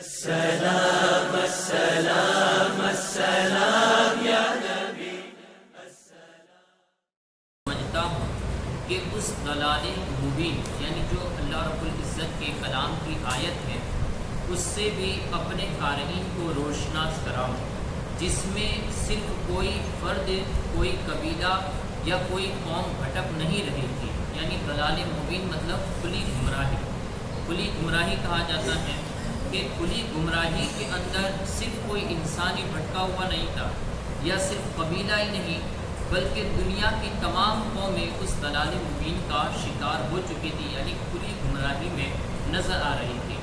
السلام السلام السلام یا نبی سمجھتا ہوں کہ اس دلال مبین یعنی جو اللہ رب العزت کے کلام کی آیت ہے اس سے بھی اپنے قارئین کو روشناس کراؤں، جس میں صرف کوئی فرد، کوئی قبیلہ یا کوئی قوم بھٹک نہیں رہی تھی۔ یعنی دلال مبین مطلب کھلی گمراہی۔ کھلی گمراہی کہا جاتا ہے کہ کھلی گمراہی کے اندر صرف کوئی انسان ہی بھٹکا ہوا نہیں تھا، یا صرف قبیلہ ہی نہیں بلکہ دنیا کی تمام قومیں اس دلال مبین کا شکار ہو چکی تھی، یعنی کھلی گمراہی میں نظر آ رہی تھی،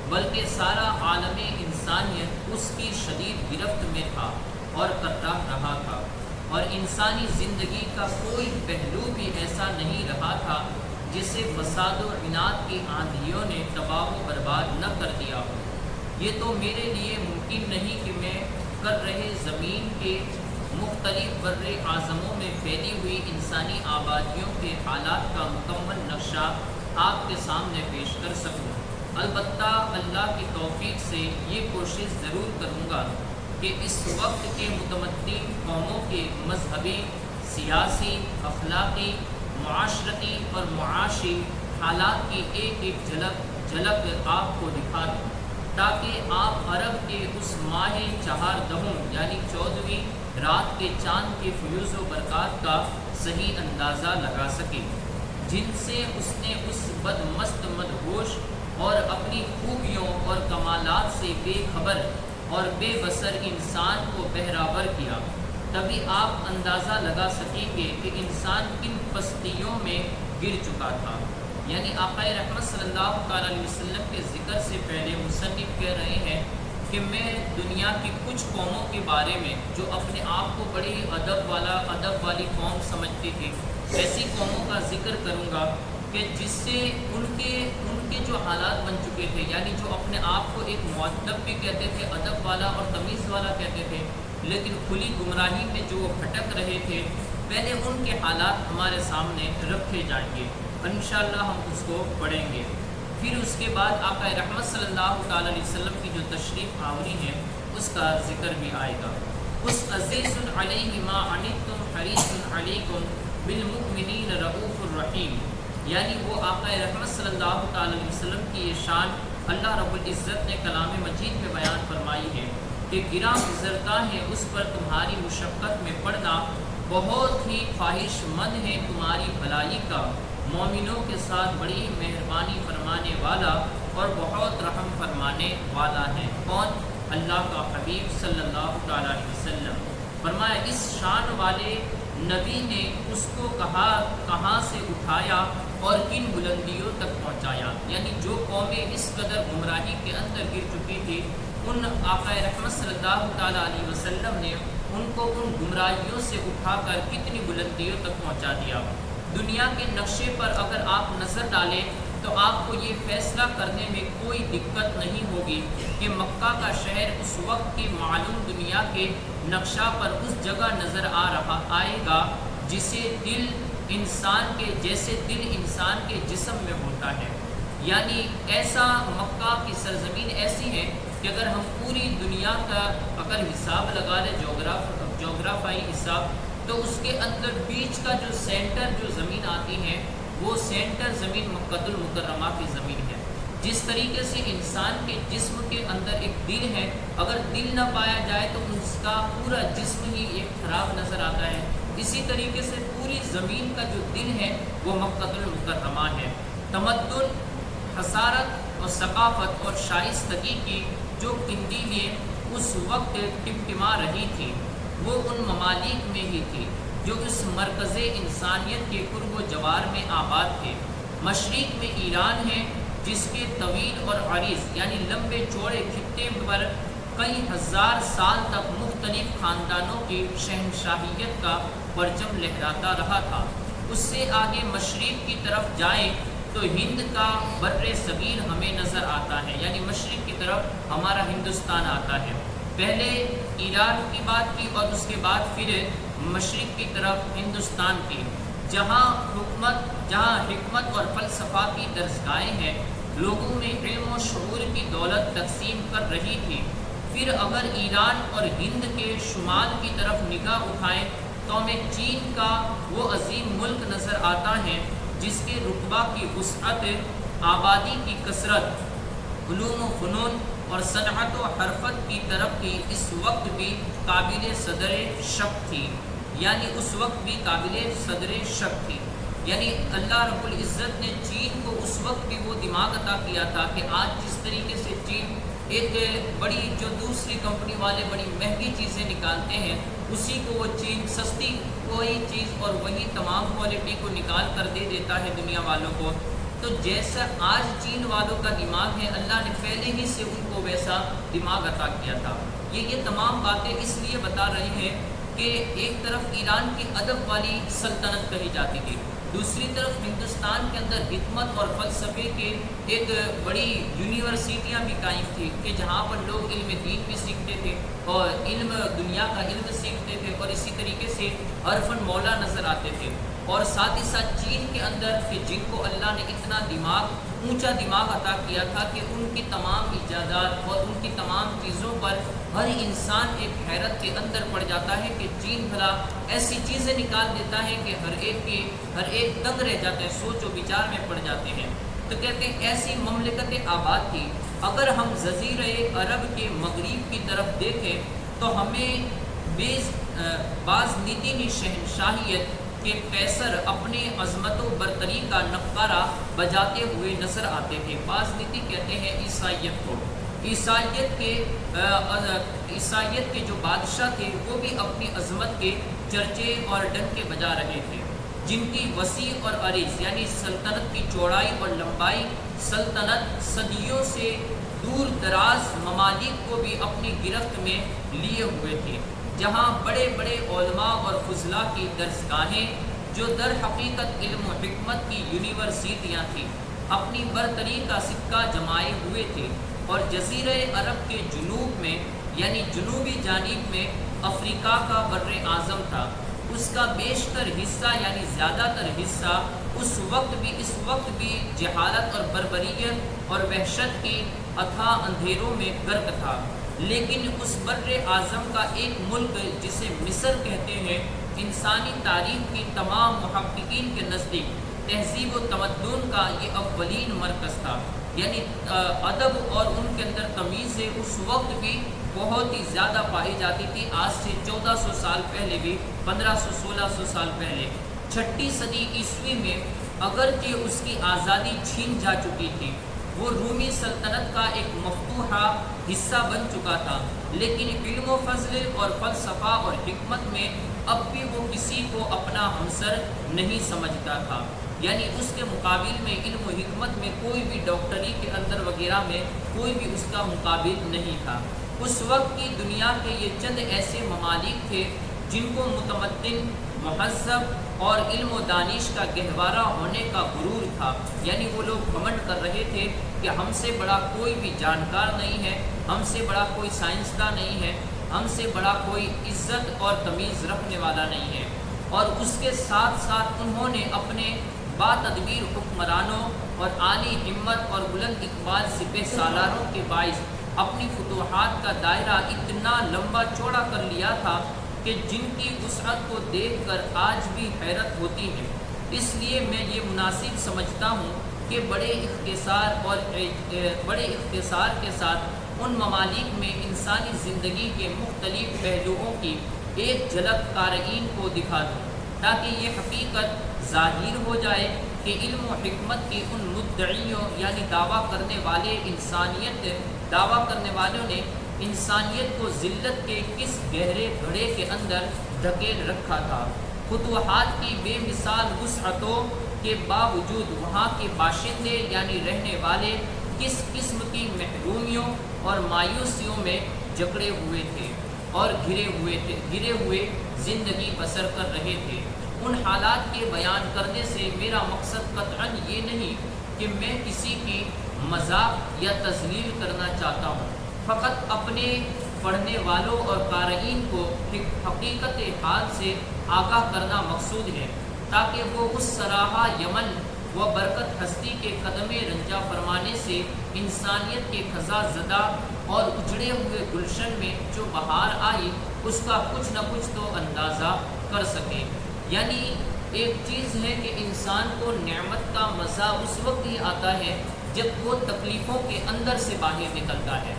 بلکہ سارا عالم انسانیت اس کی شدید گرفت میں تھا اور کرتا رہا تھا، اور انسانی زندگی کا کوئی پہلو بھی ایسا نہیں رہا تھا جسے فساد و عناد کی آندھیوں نے تباہ و برباد نہ کر دیا ہو۔ یہ تو میرے لیے ممکن نہیں کہ میں کر رہے زمین کے مختلف بر اعظموں میں پھیلی ہوئی انسانی آبادیوں کے حالات کا مکمل نقشہ آپ کے سامنے پیش کر سکوں۔ البتہ اللہ کی توفیق سے یہ کوشش ضرور کروں گا کہ اس وقت کے متمدن قوموں کے مذہبی، سیاسی، اخلاقی، معاشرتی اور معاشی حالات کی ایک ایک جھلک آپ کو دکھا دوں، تاکہ آپ عرب کے اس ماہ چہاردہوں یعنی 14ویں رات کے چاند کے فیوز و برکات کا صحیح اندازہ لگا سکیں، جن سے اس نے اس بدمست مدہوش اور اپنی خوبیوں اور کمالات سے بے خبر اور بے بصر انسان کو بہراور کیا۔ تبھی آپ اندازہ لگا سکیں گے کہ انسان کن پستیوں میں گر چکا تھا۔ یعنی آقا رحمت صلی اللہ علیہ وسلم کے ذکر سے پہلے مصنف کہہ رہے ہیں کہ میں دنیا کی کچھ قوموں کے بارے میں جو اپنے آپ کو بڑی ادب والی قوم سمجھتی تھی، ایسی قوموں کا ذکر کروں گا کہ جس سے ان کے جو حالات بن چکے تھے، یعنی جو اپنے آپ کو ایک مؤدب بھی کہتے تھے، ادب والا اور تمیز والا کہتے تھے، لیکن کھلی گمراہی میں جو بھٹک رہے تھے، پہلے ان کے حالات ہمارے سامنے رکھے جائیں گے، انشاءاللہ ہم اس کو پڑھیں گے۔ پھر اس کے بعد آقا رحمت صلی اللہ علیہ وسلم کی جو تشریف آوری ہے اس کا ذکر بھی آئے گا۔ اس عزیز علیہ ما عنتم حریص علیکم بالمؤمنین رؤوف الرحیم، یعنی وہ آقا رحمت صلی اللہ علیہ وسلم کی یہ شان اللہ رب العزت نے کلام مجید میں بیان فرمائی ہے کہ گراں گزرتا ہے اس پر تمہاری مشقت میں پڑنا، بہت ہی خواہش مند ہے تمہاری بھلائی کا، مومنوں کے ساتھ بڑی مہربانی فرمانے والا اور بہت رحم فرمانے والا ہے۔ کون؟ اللہ کا حبیب صلی اللہ علیہ وسلم۔ فرمایا اس شان والے نبی نے اس کو کہاں سے اٹھایا اور کن بلندیوں تک پہنچایا، یعنی جو قومیں اس قدر گمراہی کے اندر گر چکی تھی، ان آقا رحمت صلی اللہ علیہ وسلم نے ان کو ان گمراہیوں سے اٹھا کر کتنی بلندیوں تک پہنچا دیا۔ دنیا کے نقشے پر اگر آپ نظر ڈالیں تو آپ کو یہ فیصلہ کرنے میں کوئی دقت نہیں ہوگی کہ مکہ کا شہر اس وقت کی معلوم دنیا کے نقشہ پر اس جگہ نظر آئے گا جسے دل انسان کے جسم میں ہوتا ہے۔ یعنی ایسا مکہ کی سرزمین ایسی ہے کہ اگر ہم پوری دنیا کا اگر حساب لگا لیں، جغرافائی حساب، تو اس کے اندر بیچ کا جو سینٹر جو زمین آتی ہے وہ سینٹر زمین مکہ المکرمہ کی زمین ہے۔ جس طریقے سے انسان کے جسم کے اندر ایک دل ہے، اگر دل نہ پایا جائے تو اس کا پورا جسم ہی ایک خراب نظر آتا ہے، اسی طریقے سے پوری زمین کا جو دل ہے وہ مکہ المکرمہ ہے۔ تمدن، حضارت اور ثقافت اور شائستگی کی جو قندیلیں اس وقت ٹمٹما رہی تھی وہ ان ممالک میں ہی تھی جو اس مرکز انسانیت کے قرب و جوار میں آباد تھے۔ مشرق میں ایران ہے جس کے طویل اور عریض یعنی لمبے چوڑے خطے پر کئی ہزار سال تک مختلف خاندانوں کی شہنشاہیت کا پرچم لہراتا رہا تھا۔ اس سے آگے مشرق کی طرف جائیں تو ہند کا بر صغیر ہمیں نظر آتا ہے، یعنی مشرق کی طرف ہمارا ہندوستان آتا ہے۔ پہلے ایران کی بات کی اور اس کے بعد پھر مشرق کی طرف ہندوستان کی، جہاں حکمت اور فلسفہ کی درسگاہیں ہیں، لوگوں میں علم و شعور کی دولت تقسیم کر رہی تھی۔ پھر اگر ایران اور ہند کے شمال کی طرف نگاہ اٹھائیں تو ہمیں چین کا وہ عظیم ملک نظر آتا ہے جس کے رقبہ کی وسعت، آبادی کی کثرت، علوم و فنون اور صنعت و حرفت کی ترقی اس وقت بھی قابل صدر شک تھی، یعنی اس وقت بھی قابل صدر شک تھی۔ یعنی اللہ رب العزت نے چین کو اس وقت بھی وہ دماغ عطا کیا تھا کہ آج جس طریقے سے چین ایک بڑی جو دوسری کمپنی والے بڑی مہنگی چیزیں نکالتے ہیں، اسی کو وہ چین سستی کوئی چیز اور وہی تمام کوالٹی کو نکال کر دے دیتا ہے دنیا والوں کو۔ تو جیسا آج چین والوں کا دماغ ہے، اللہ نے پہلے ہی سے ان کو ویسا دماغ عطا کیا تھا۔ یہ تمام باتیں اس لیے بتا رہے ہیں کہ ایک طرف ایران کی ادب والی سلطنت کہی جاتی تھی، دوسری طرف ہندوستان کے اندر حکمت اور فلسفے کے ایک بڑی یونیورسٹیاں بھی قائم تھی کہ جہاں پر لوگ علم دین بھی سیکھتے تھے اور علم دنیا کا علم سیکھتے تھے، اور اسی طریقے سے ہر فن مولا نظر آتے تھے۔ اور ساتھ ہی ساتھ چین کے اندر کہ جن کو اللہ نے اتنا اونچا دماغ عطا کیا تھا کہ ان کی تمام ایجادات اور ان کی تمام چیزوں پر ہر انسان ایک حیرت کے اندر پڑ جاتا ہے کہ چین بھلا ایسی چیزیں نکال دیتا ہے کہ ہر ایک دنگ رہ جاتا ہے، سوچ و بچار میں پڑ جاتے ہیں۔ تو کہتے ہیں ایسی مملکت آباد تھی۔ اگر ہم جزیرہ عرب کے مغرب کی طرف دیکھیں تو ہمیں بعض نیتینی شہنشاہیت کہ قیصر اپنے عظمت و برتری کا نقارہ بجاتے ہوئے نظر آتے تھے۔ بعض نیتی کہتے ہیں عیسائیت کو، عیسائیت کے جو بادشاہ تھے وہ بھی اپنی عظمت کے چرچے اور ڈنکے بجا رہے تھے، جن کی وسیع اور عریض یعنی سلطنت کی چوڑائی اور لمبائی سلطنت صدیوں سے دور دراز ممالک کو بھی اپنی گرفت میں لیے ہوئے تھے، جہاں بڑے بڑے علماء اور فضلاء کی درسگاہیں جو در حقیقت علم و حکمت کی یونیورسٹیاں تھیں اپنی برتری کا سکہ جمائے ہوئے تھے، اور جزیرہ عرب کے جنوب میں یعنی جنوبی جانب میں افریقہ کا بر اعظم تھا، اس کا بیشتر حصہ یعنی زیادہ تر حصہ اس وقت بھی جہالت اور بربریت اور وحشت کی اتھاہ اندھیروں میں غرق تھا۔ لیکن اس بر اعظم کا ایک ملک جسے مصر کہتے ہیں انسانی تاریخ کی تمام محققین کے نزدیک تہذیب و تمدن کا یہ اولین مرکز تھا، یعنی ادب اور ان کے اندر تمیز اس وقت بھی بہت ہی زیادہ پائی جاتی تھی، آج سے 1400 سال پہلے بھی، 1500-1600 سال پہلے۔ 6 صدی عیسوی میں اگرچہ اس کی آزادی چھین جا چکی تھی، وہ رومی سلطنت کا ایک مفتوحہ حصہ بن چکا تھا، لیکن علم و فضل اور فلسفہ اور حکمت میں اب بھی وہ کسی کو اپنا ہمسر نہیں سمجھتا تھا، یعنی اس کے مقابل میں علم و حکمت میں کوئی بھی ڈاکٹری کے اندر وغیرہ میں کوئی بھی اس کا مقابل نہیں تھا۔ اس وقت کی دنیا کے یہ چند ایسے ممالک تھے جن کو متمدن، مہذب اور علم و دانش کا گہوارہ ہونے کا غرور تھا، یعنی وہ لوگ گھمنڈ کر رہے تھے کہ ہم سے بڑا کوئی بھی جانکار نہیں ہے، ہم سے بڑا کوئی سائنسداں نہیں ہے، ہم سے بڑا کوئی عزت اور تمیز رکھنے والا نہیں ہے۔ اور اس کے ساتھ ساتھ انہوں نے اپنے با تدبیر حکمرانوں اور عالی ہمت اور بلند اقبال سپہ سالاروں کے باعث اپنی فتوحات کا دائرہ اتنا لمبا چوڑا کر لیا تھا کہ جن کی وسعت کو دیکھ کر آج بھی حیرت ہوتی ہے۔ اس لیے میں یہ مناسب سمجھتا ہوں کہ بڑے اختصار کے ساتھ ان ممالک میں انسانی زندگی کے مختلف پہلوؤں کی ایک جھلک قارئین کو دکھا دوں، تاکہ یہ حقیقت ظاہر ہو جائے کہ علم و حکمت کی ان مدعیوں یعنی دعویٰ کرنے والوں نے انسانیت کو ذلت کے کس گہرے گھڑے کے اندر دھکیل رکھا تھا۔ فتوحات کی بے مثال وسعتوں کے باوجود وہاں کے باشندے یعنی رہنے والے کس قسم کی محرومیوں اور مایوسیوں میں جکڑے ہوئے تھے اور گھرے ہوئے زندگی بسر کر رہے تھے۔ ان حالات کے بیان کرنے سے میرا مقصد قطعاً یہ نہیں کہ میں کسی کی مذاق یا تذلیل کرنا چاہتا ہوں، فقط اپنے پڑھنے والوں اور قارئین کو حقیقت حال سے آگاہ کرنا مقصود ہے، تاکہ وہ اس صراحہ یمن وہ برکت ہستی کے قدم رنجا فرمانے سے انسانیت کے خزاں زدہ اور اجڑے ہوئے گلشن میں جو بہار آئی اس کا کچھ نہ کچھ تو اندازہ کر سکے۔ یعنی ایک چیز ہے کہ انسان کو نعمت کا مزہ اس وقت ہی آتا ہے جب وہ تکلیفوں کے اندر سے باہر نکلتا ہے۔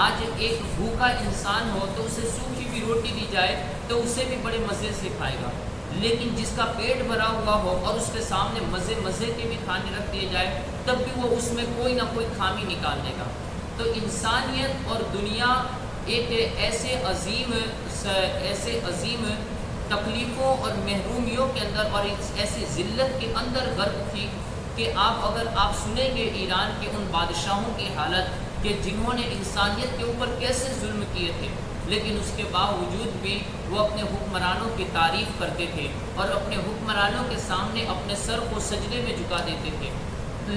آج ایک بھوکا انسان ہو تو اسے سوکھی بھی روٹی دی جائے تو اسے بھی بڑے مزے سے کھائے گا، لیکن جس کا پیٹ بھرا ہوا ہو اور اس کے سامنے مزے کے بھی کھانے رکھ دیے جائے تب بھی وہ اس میں کوئی نہ کوئی خامی نکال دے گا۔ تو انسانیت اور دنیا ایک ایسے عظیم تکلیفوں اور محرومیوں کے اندر اور ایسی ذلت کے اندر غرق تھی کہ اگر آپ سنیں گے ایران کے ان بادشاہوں کی حالت کہ جنہوں نے انسانیت کے اوپر کیسے ظلم کیے تھے، لیکن اس کے باوجود بھی وہ اپنے حکمرانوں کی تعریف کرتے تھے اور اپنے حکمرانوں کے سامنے اپنے سر کو سجدے میں جھکا دیتے تھے،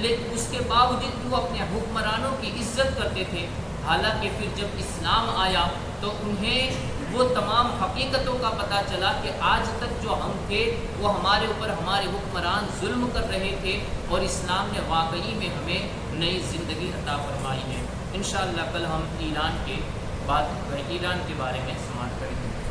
لیکن اس کے باوجود بھی وہ اپنے حکمرانوں کی عزت کرتے تھے۔ حالانکہ پھر جب اسلام آیا تو انہیں وہ تمام حقیقتوں کا پتہ چلا کہ آج تک جو ہم تھے وہ ہمارے اوپر ہمارے حکمران ظلم کر رہے تھے، اور اسلام نے واقعی میں ہمیں نئی زندگی عطا فرمائی ہے۔ انشاءاللہ کل ہم ایران کے بارے میں سماعت کریں گے۔